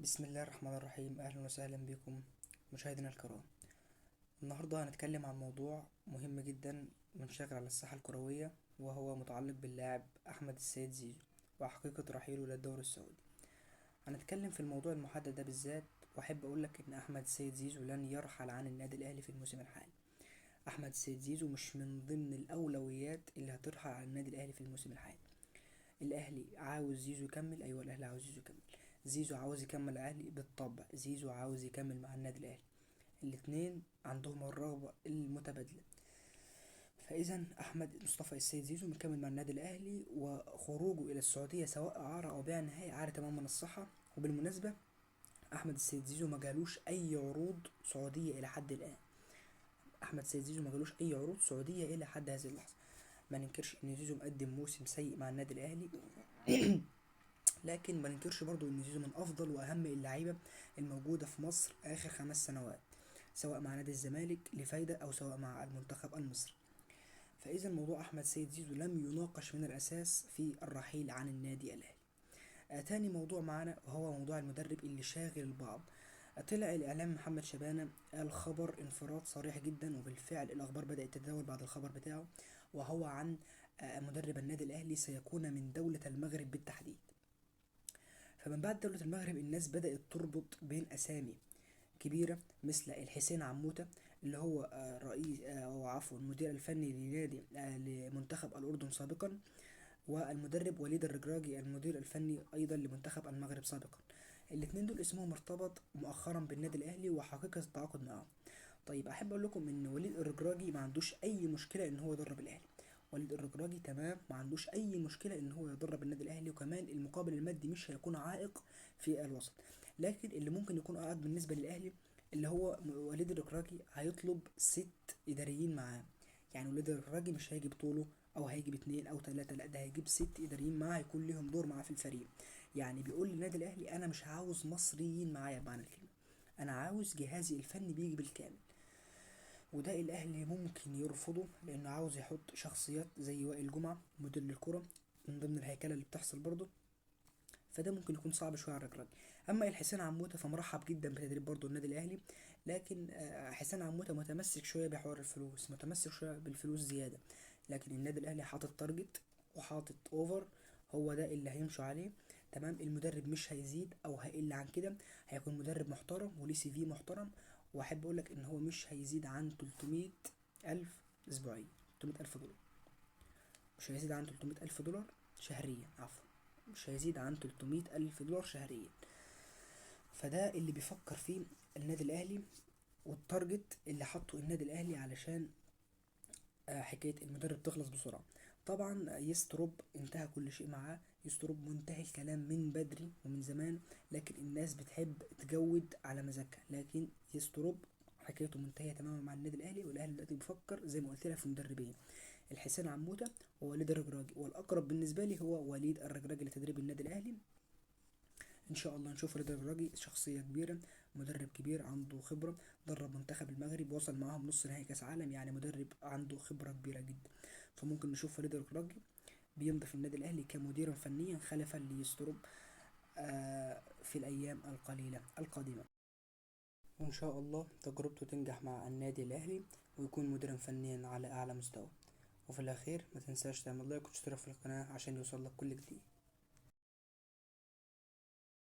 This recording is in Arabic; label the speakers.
Speaker 1: بسم الله الرحمن الرحيم. أهلا وسهلا بكم مشاهدينا الكرام. النهاردة هنتكلم عن موضوع مهم جدا منشغل على الساحة الكروية، وهو متعلق باللاعب أحمد السيد زيزو وحقيقة رحيله للدوري السعودي. هنتكلم في الموضوع المحدد ده بالذات، وأحب أقولك إن أحمد السيد زيزو لن يرحل عن النادي الأهلي في الموسم الحالي. أحمد السيد زيزو مش من ضمن الأولويات اللي هترحل عن النادي الأهلي في الموسم الحالي. الأهلي عاوز زيزو يكمل، أيوة الأهلي عاوز زيزو يكمل. زيزو عاوز يكمل الأهلي بالطبع، زيزو عاوز يكمل مع النادي الأهلي. الاتنين عندهم الرغبة المتبادلة. فإذا أحمد مصطفى السيد زيزو مكمل مع النادي الأهلي، وخروجه إلى السعودية سواء إعارة أو بيع نهائي عاري تماما الصحة. وبالمناسبة أحمد السيد زيزو ما جالوش أي عروض سعودية إلى حد الآن. أحمد السيد زيزو ما جالوش أي عروض سعودية إلى حد هذه اللحظة. ما ننكرش إن زيزو مقدم موسم سيء مع النادي الأهلي لكن ما ننكرش برضو ان زيزو من افضل واهم اللعيبه الموجوده في مصر اخر 5 سنوات، سواء مع نادي الزمالك لفايده او سواء مع المنتخب المصري. فاذا موضوع احمد سيد زيزو لم يناقش من الاساس في الرحيل عن النادي الاهلي. تاني موضوع معنا وهو موضوع المدرب اللي شاغل البعض. طلع الاعلام محمد شبانه قال خبر انفراد صريح جدا، وبالفعل الاخبار بدات تتداول بعد الخبر بتاعه، وهو عن مدرب النادي الاهلي سيكون من دوله المغرب بالتحديد. فمن بعد دولة المغرب الناس بدأت تربط بين أسامي كبيرة مثل الحسين عموتة، اللي هو رئيس أو عفوا المدير الفني لنادي لمنتخب الأردن سابقا، والمدرب وليد الركراكي المدير الفني أيضا لمنتخب المغرب سابقا. الاتنين دول اسمهم ارتبط مؤخرا بالنادي الأهلي وحقيقة التعاقد معاهم. طيب أحب أقول لكم إن وليد الركراكي ما عندوش أي مشكلة إن هو يدرب الأهلي. وليد الركراكي تمام، ما عندوش أي مشكلة إن هو يدرب النادي الأهلي، وكمان المقابل المادي مش هيكون عائق في الوسط. لكن اللي ممكن يكون عائق بالنسبة للأهلي اللي هو وليد الركراكي هيطلب 6 إداريين معاه. يعني وليد الركراكي مش هيجي بطوله أو هيجي ب2 أو 3، لا ده هيجيب 6 إداريين معاه يكون لهم دور معاه في الفريق. يعني بيقول للنادي الأهلي أنا مش عاوز مصريين معايا بمعنى الكلمة، أنا عاوز جهازي الفني بيجي بالكامل. وده الاهلي ممكن يرفضه لانه عاوز يحط شخصيات زي وائل جمعة مدير الكرة من ضمن الهيكلة اللي بتحصل برضه. فده ممكن يكون صعب شويه على الرجل. اما الحسين عموته فمرحب جدا بتدريب برضه النادي الاهلي، لكن حسين عموته متمسك شويه بحوار الفلوس، متمسك شويه بالفلوس زياده. لكن النادي الاهلي حاطط تارجت وحاطط اوفر، هو ده اللي هيمشوا عليه. تمام، المدرب مش هيزيد او هيقل عن كده، هيكون مدرب محترم وليه سي في محترم. واحب اقولك ان هو مش هيزيد عن 300 الف اسبوعيا، 300 الف دولار. مش هيزيد عن 300 الف دولار شهريا، عفوا، مش هيزيد عن 300 ألف دولار شهريا. فده اللي بيفكر فيه النادي الأهلي، والتارجت اللي حطه النادي الأهلي علشان حكاية المدرب تخلص بسرعة. طبعا يستروب انتهى كل شيء معاه، يستروب منتهي الكلام من بدري ومن زمان، لكن الناس بتحب تجود على مزاجها. لكن يستروب حكايته منتهية تماما مع النادي الأهلي، والأهلي دلوقتي بيفكر زي ما قلت لك في مدربين، الحسين عموتة ووليد الرجراجي، والأقرب بالنسبة لي هو وليد الرجراجي لتدريب النادي الأهلي. ان شاء الله نشوف رضا الراجي، شخصيه كبيره، مدرب كبير عنده خبره، درب منتخب المغرب وصل معاهم نص نهائي كاس عالم، يعني مدرب عنده خبره كبيره جدا. فممكن نشوف رضا الراجي بيمضي في النادي الاهلي كمديرا فنيا خلفا ليستروب في الايام القليله القادمه. وان شاء الله تجربته تنجح مع النادي الاهلي ويكون مديرا فنيا على اعلى مستوى. وفي الاخير ما تنساش تعمل لايك وتشترك في القناه عشان يوصلك كل جديد.